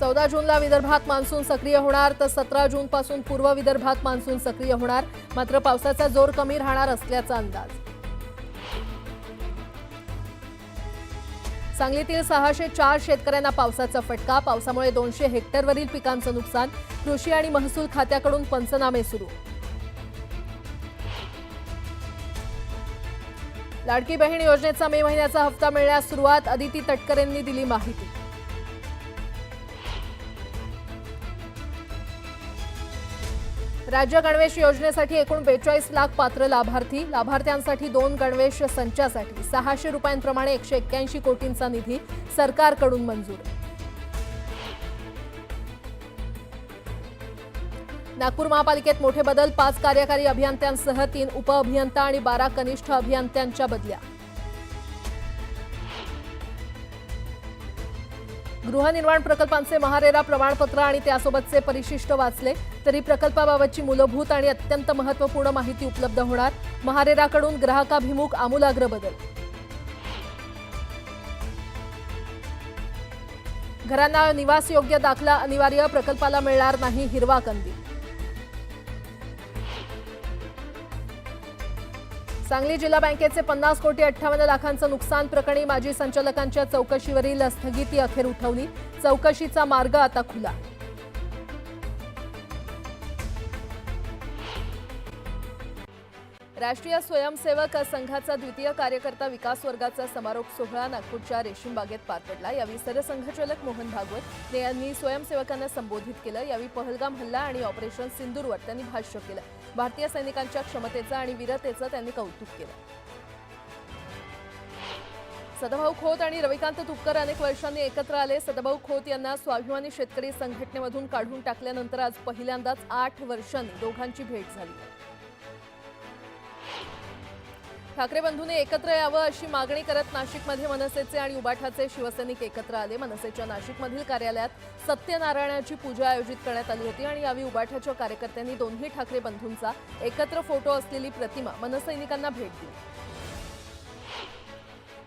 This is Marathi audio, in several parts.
14 जूनला विदर्भात मान्सून सक्रिय होणार तर 17 जूनपासून पूर्व विदर्भात मान्सून सक्रिय होणार। मात्र पावसाचा जोर कमी राहणार असल्याचा अंदाज। सांगलीतील 604 शेतकऱ्यांना पावसाचा फटका। पावसामुळे 200 हेक्टरवरील पिकांचं नुकसान। कृषी आणि महसूल खात्याकडून पंचनामे सुरू। लाडकी बहीण योजनेचा मे महिन्याचा हप्ता मिळण्यास सुरुवात। अदिती तटकरेंनी दिली माहिती। राज्य गणवेश योजनेसाठी एकूण 42 लाख पात्र लाभार्थी। लाभार्थ्यांसाठी 2 गणवेश संचासाठी 600 रुपयांप्रमाणे 181 कोटींचा निधी सरकारकडून मंजूर। नागपूर महापालिकेत मोठे बदल। 5 कार्यकारी अभियंत्यांसह 3 उपअभियंता आणि 12 कनिष्ठ अभियंत्यांच्या बदल्या। गृहनिर्माण प्रकल्पांचे महारेरा प्रमाणपत्र आणि त्यासोबतचे परिशिष्ट वाचले तरी प्रकल्पाबाबतची मूलभूत आणि अत्यंत महत्त्वपूर्ण माहिती उपलब्ध होणार। महारेराकडून ग्राहकाभिमुख आमूलाग्र बदल। घरांना निवासयोग्य दाखला अनिवार्य। प्रकल्पाला मिळणार नाही हिरवा कंदील। सांगली जिल्हा बँकेचे 50 कोटी 58 लाखांचं नुकसान प्रकरणी माजी संचालकांच्या चौकशीवरील स्थगिती अखेर उठवली। चौकशीचा मार्ग आता खुला। राष्ट्रीय स्वयंसेवक संघाचा द्वितीय कार्यकर्ता विकास वर्गाचा समारोप सोहळा नागपूरच्या रेशीम बागेत पार पडला। यावेळी सरसंघचालक मोहन भागवत यांनी स्वयंसेवकांना संबोधित केलं। यावेळी पहलगाम हल्ला आणि ऑपरेशन सिंदूरवर त्यांनी भाष्य केलं। भारतीय सैनिकांच्या क्षमतेचं आणि वीरतेचं त्यांनी कौतुक केलं। सदाभाऊ खोत आणि रविकांत तुपकर अनेक वर्षांनी एकत्र आले। सदाभाऊ खोत यांना स्वाभिमानी शेतकरी संघटनेमधून काढून टाकल्यानंतर आज पहिल्यांदाच 8 वर्षांनी दोघांची भेट झाली। ठाकरे बंधूंनी एकत्र यावं अशी मागणी करत नाशिकमध्ये मनसेचे आणि उबाठाचे शिवसैनिक एकत्र आले। मनसेच्या नाशिकमधील कार्यालयात सत्यनारायणाची पूजा आयोजित करण्यात आली होती आणि यावेळी उबाठाच्या कार्यकर्त्यांनी दोन्ही ठाकरे बंधूंचा एकत्र फोटो असलेली प्रतिमा मनसैनिकांना भेट दिली।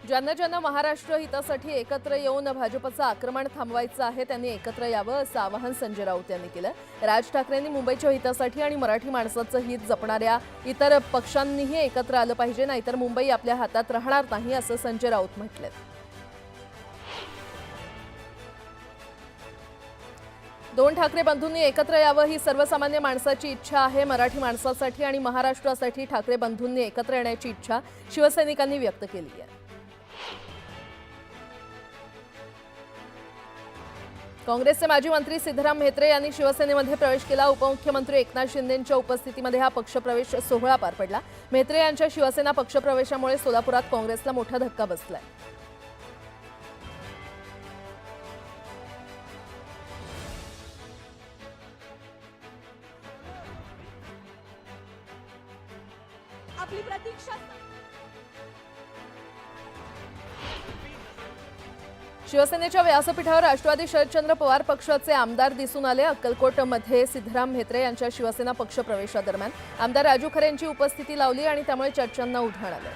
ज्यांना ज्यांना महाराष्ट्र हितासाठी एकत्र येऊन भाजपचं आक्रमण थांबवायचं आहे त्यांनी एकत्र यावं असं आवाहन संजय राऊत यांनी केलं। राज ठाकरेंनी मुंबईच्या हितासाठी आणि मराठी माणसाचं हित जपणाऱ्या इतर पक्षांनीही एकत्र आलं पाहिजे, नाहीतर मुंबई आपल्या हातात राहणार नाही असं संजय राऊत म्हटलं। 2 ठाकरे बंधूंनी एकत्र यावं ही सर्वसामान्य माणसाची इच्छा आहे। मराठी माणसासाठी आणि महाराष्ट्रासाठी ठाकरे बंधूंनी एकत्र येण्याची इच्छा शिवसैनिकांनी व्यक्त केली आहे। काँग्रेसचे माजी मंत्री सिद्धराम म्हेत्रे यांनी शिवसेनेमध्ये प्रवेश केला। उपमुख्यमंत्री एकनाथ शिंदेंच्या उपस्थितीमध्ये हा पक्षप्रवेश सोहळा पार पडला। म्हेत्रे यांच्या शिवसेना पक्षप्रवेशामुळे सोलापुरात काँग्रेसला मोठा धक्का बसलाय। आपली प्रतीक्षा शिवसेनेच्या व्यासपीठावर राष्ट्रवादी शरदचंद्र पवार पक्षाचे आमदार दिसून आले। अक्कलकोटमध्ये सिद्धराम म्हेत्रे यांच्या शिवसेना पक्षप्रवेशादरम्यान आमदार राजू खरे यांची उपस्थिती लावली आणि त्यामुळे चर्चांना उधाण आलं।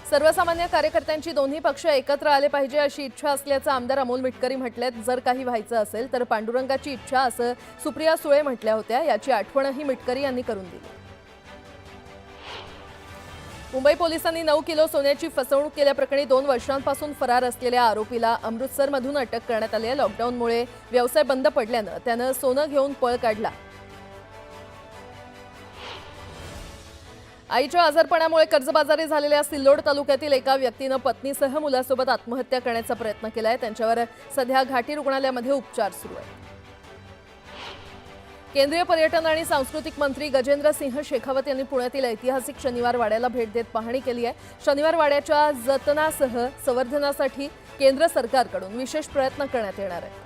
सर्वसामान्य कार्यकर्त्यांची दोन्ही पक्ष एकत्र आले पाहिजे अशी इच्छा असल्याचं आमदार अमोल मिटकरी म्हटलेत। जर काही व्हायचं असेल तर पांडुरंगाची इच्छा असं सुप्रिया सुळे म्हटल्या होत्या। याची आठवणही मिटकरी यांनी करून दिली। मुंबई पोलिसांनी 9 किलो सोन्याची फसवणूक केल्याप्रकरणी 2 वर्षांपासून फरार असलेल्या आरोपीला अमृतसरमधून अटक करण्यात आली आहे। लॉकडाऊनमुळे व्यवसाय बंद पडल्यानं त्यानं सोनं घेऊन पळ काढला। आईच्या आजारपणामुळे कर्जबाजारी झालेल्या सिल्लोड तालुक्यातील एका व्यक्तीनं पत्नीसह मुलासोबत आत्महत्या करण्याचा प्रयत्न केलाय। त्यांच्यावर सध्या घाटी रुग्णालयामध्ये उपचार सुरू आहेत। केंद्रीय पर्यटन आणि सांस्कृतिक मंत्री गजेंद्र सिंह शेखावत यांनी पुण्यातील ऐतिहासिक शनिवार वाड्याला भेट देत पाहणी केली आहे। शनिवार वाड्याच्या जतनासह संवर्धनासाठी केंद्र सरकारकडून विशेष प्रयत्न करण्यात येणार आहेत।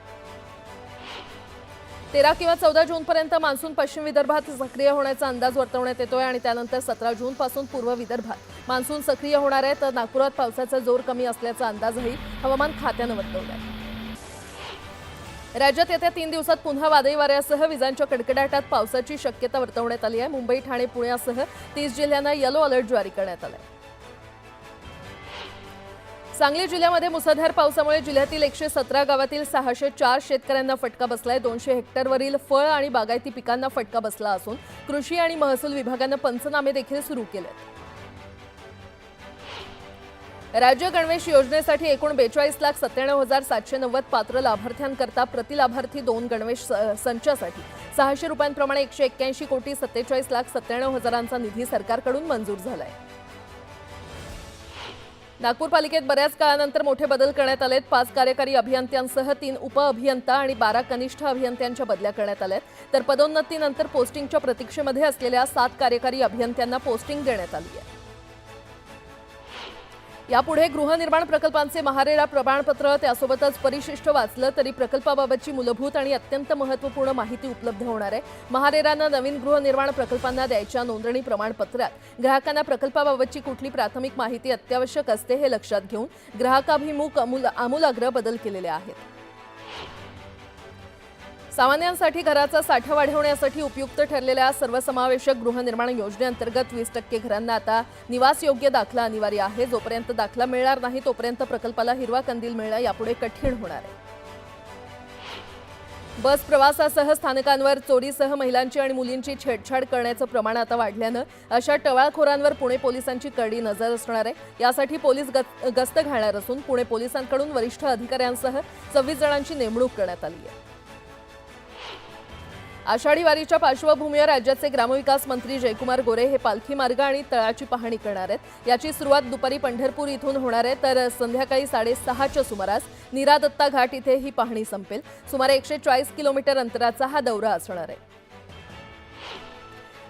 13 किंवा 14 जूनपर्यंत मान्सून पश्चिम विदर्भात सक्रिय होण्याचा अंदाज वर्तवण्यात येतोय आणि त्यानंतर 17 जूनपासून पूर्व विदर्भात मान्सून सक्रिय होणार आहे। तर नागपुरात पावसाचा जोर कमी असल्याचा अंदाजही हवामान खात्यानं वर्तवला आहे। राज्यात येत्या 3 दिवसात पुन्हा वादळी वाऱ्यासह विजांच्या कडकडाटात पावसाची शक्यता वर्तवण्यात आली आहे। मुंबई, ठाणे, पुण्यासह 30 जिल्ह्यांना येलो अलर्ट जारी करण्यात आला आहे। सांगली जिल्ह्यामध्ये मुसळधार पावसामुळे जिल्ह्यातील 117 गावातील 604 शेतकऱ्यांना फटका बसलाय। 200 हेक्टरवरील फळ आणि बागायती पिकांना फटका बसला असून कृषी आणि महसूल विभागाने पंचनामे देखील सुरू केलेत। राज्य गणवेश योजनेसाठी एकूण 42,97,790 पात्र लाभार्थ्यांकरता प्रति लाभार्थी 2 गणवेश संचासाठी 600 रुपयांप्रमाणे 181,47,97,000 निधी सरकारकडून मंजूर झालाय। नागपूर पालिकेत बऱ्याच काळानंतर मोठे बदल करण्यात आलेत। 5 कार्यकारी अभियंत्यांसह 3 उपअभियंता आणि 12 कनिष्ठ अभियंत्यांच्या बदल्या करण्यात आल्यात। तर पदोन्नतीनंतर पोस्टिंगच्या प्रतीक्षेमध्ये असलेल्या 7 कार्यकारी अभियंत्यांना पोस्टिंग देण्यात आली आहे। यापुढे गृहनिर्माण प्रकल्पांचे महारेरा प्रमाणपत्र त्यासोबतच परिशिष्ट वाचलं तरी प्रकल्पाबाबतची मूलभूत आणि अत्यंत महत्त्वपूर्ण माहिती उपलब्ध होणार आहे। महारेरानं नवीन गृहनिर्माण प्रकल्पांना द्यायच्या नोंदणी प्रमाणपत्रात ग्राहकांना प्रकल्पाबाबतची कुठली प्राथमिक माहिती अत्यावश्यक असते हे लक्षात घेऊन ग्राहकाभिमुख आमूलाग्र बदल केलेले आहेत। सामान्यांसाठी घराचा साठा वाढवण्यासाठी उपयुक्त ठरलेल्या सर्वसमावेशक गृहनिर्माण योजनेअंतर्गत 20% घरांना आता निवासयोग्य दाखला अनिवार्य आहे। जोपर्यंत दाखला मिळणार नाही तोपर्यंत प्रकल्पाला हिरवा कंदील मिळणं यापुढे कठीण होणार आहे। बस प्रवासासह स्थानकांवर चोरीसह महिलांची आणि मुलींची छेडछाड करण्याचं प्रमाण आता वाढल्यानं अशा टवाळखोरांवर पुणे पोलिसांची करडी नजर असणार आहे। यासाठी पोलीस गस्त घालणार असून पुणे पोलिसांकडून वरिष्ठ अधिकाऱ्यांसह 26 जणांची नेमणूक करण्यात आली आहे। आषाढी वारीच्या पार्श्वभूमीवर राज्याचे ग्रामविकास मंत्री जयकुमार गोरे हे पालखी मार्ग आणि तळाची पाहणी करणार आहेत। याची सुरुवात दुपारी पंढरपूर इथून होणार आहे तर संध्याकाळी 6:30च्या सुमारास नीरा दत्ता घाट इथे ही पाहणी संपेल। सुमारे 140 किलोमीटर अंतराचा हा दौरा असणार आहे।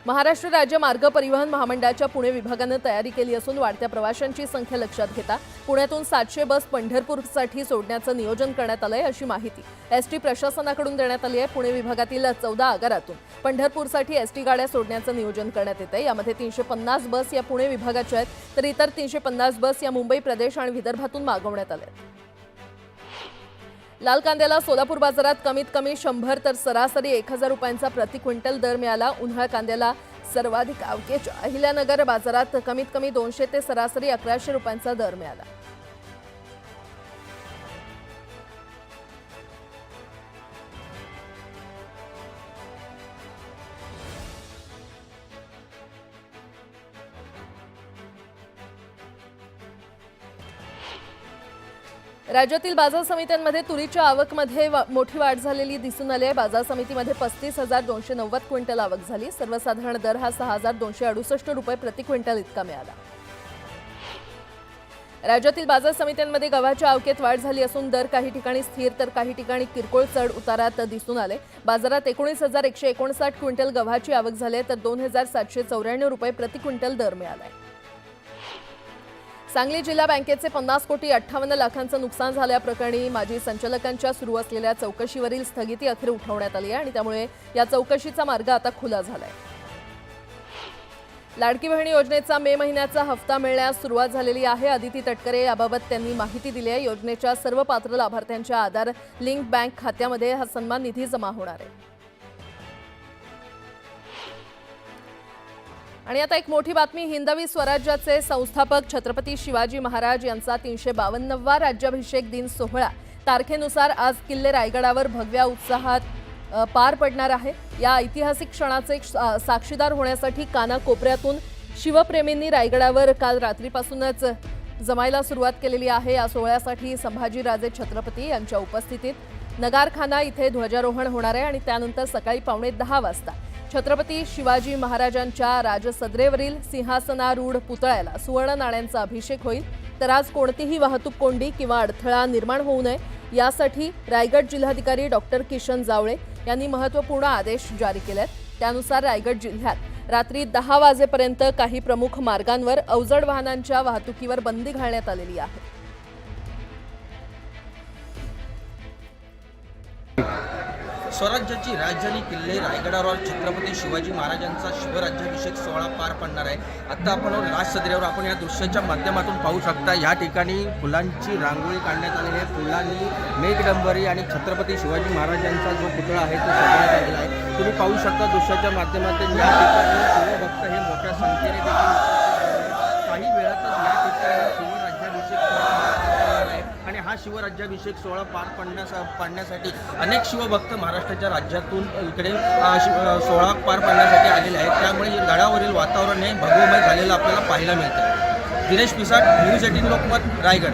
महाराष्ट्र राज्य मार्ग परिवहन महामंडळाच्या पुणे विभागानं तयारी केली असून वाढत्या प्रवाशांची संख्या लक्षात घेता पुण्यातून 700 बस पंढरपूरसाठी सोडण्याचं नियोजन करण्यात आलंय अशी माहिती एसटी प्रशासनाकडून देण्यात आली आहे। पुणे विभागातील 14 आगारातून पंढरपूरसाठी एसटी गाड्या सोडण्याचं नियोजन करण्यात येतंय। यामध्ये 350 बस या पुणे विभागाच्या आहेत तर इतर 350 बस या मुंबई, प्रदेश आणि विदर्भातून मागवण्यात आल्या आहेत। लाल कांद्याला सोलापूर बाजारात कमीत कमी 100 तर सरासरी 1000 रुपयांचा प्रति क्विंटल दर मिळाला। उन्हाळ कांद्याला सर्वाधिक अवकेच्या अहिल्यानगर बाजारात कमीत कमी 200 ते सरासरी 1100 रुपयांचा दर मिळाला। राज्यातील बाजार समित्यांमध्ये तुरीच्या आवकमध्ये मोठी वाढ झालेली दिसून आली आहे। बाजार समितीमध्ये 35,290 क्विंटल आवक झाली। सर्वसाधारण दर हा 6,268 रुपये प्रति क्विंटल इतका मिळाला। राज्यातील बाजार समित्यांमध्ये गव्हाच्या आवकेत वाढ झाली असून दर काही ठिकाणी स्थिर तर काही ठिकाणी किरकोळ चढ उतारात दिसून आले। बाजारात 19,159 क्विंटल गव्हाची आवक झाली तर 2,794 रुपये प्रति क्विंटल दर मिळाला। सांगली जिल्हा बँकेचे 50,58,00,000चं नुकसान झाल्याप्रकरणी माजी संचालकांच्या सुरू असलेल्या चौकशीवरील स्थगिती अखेर उठवण्यात आली आहे आणि त्यामुळे या चौकशीचा मार्ग आता खुला झालाय। लाडकी बहीण योजनेचा मे महिन्याचा हप्ता मिळण्यास सुरुवात झालेली आहे। अदिती तटकरे याबाबत त्यांनी माहिती दिली आहे। योजनेच्या सर्व पात्र लाभार्थ्यांच्या आधार लिंक बँक खात्यामध्ये हा सन्मान निधी जमा होणार आहे। आणि आता एक मोठी बातमी, हिंदवी स्वराज्याचे संस्थापक छत्रपती शिवाजी महाराज यांचा 352वा राज्याभिषेक दिन सोहळा तारखेनुसार आज किल्ले रायगडावर भव्य उत्साहात पार पडणार आहे। या ऐतिहासिक क्षणाचे साक्षीदार होण्यासाठी कानाकोपऱ्यातून शिवप्रेमींनी रायगडावर काल रात्रीपासूनच जमायला सुरुवात केलेली आहे। या सोहळ्यासाठी संभाजीराजे छत्रपती यांच्या उपस्थितीत नगारखाना इथे ध्वजारोहण होणार आहे आणि त्यानंतर सकाळी 9:15 वाजता छत्रपती शिवाजी महाराजांच्या राजसदरेवरील सिंहासनारूढ पुतळ्याला सुवर्ण नाण्यांचा अभिषेक होईल। तर आज कोणतीही वाहतूक कोंडी किंवा अडथळा निर्माण होऊ नये यासाठी रायगड जिल्हाधिकारी डॉक्टर किशन जावळे यांनी महत्त्वपूर्ण आदेश जारी केलेत। त्यानुसार रायगड जिल्ह्यात रात्री 10 वाजेपर्यंत काही प्रमुख मार्गांवर अवजड वाहनांच्या वाहतुकीवर बंदी घालण्यात आलेली आहे। स्वराज्याची राजधानी किल्ले रायगडावर छत्रपती शिवाजी महाराजांचा शिवराज्याभिषेक सोहळा पार पडणार आहे। आता आपण राजसदऱ्यावर आपण या दृश्याच्या माध्यमातून पाहू शकता। या ठिकाणी फुलांची रांगोळी काढण्यात आलेली आहे। फुलांनी मेघडंबरी आणि छत्रपती शिवाजी महाराजांचा जो पुतळा आहे तो सजवण्यात आलेला आहे। तुम्ही पाहू शकता दृश्याच्या माध्यमातून या ठिकाणी शिवभक्त हे मोठ्या संख्येने देखील काही वेळातच या ठिकाणी शिवराज्याभिषेक हा शिवराज्याभिषेक सोहळा पाडण्यासाठी अनेक शिवभक्त महाराष्ट्राच्या राज्यातून इकडे सोहळा पार पाडण्यासाठी आलेले आहेत. त्यामुळे गडावरील वातावरण हे भगवमय झालेलं आपल्याला पाहायला मिळतं. दिनेश पिसाट, न्यूज 18 लोकमत, रायगड.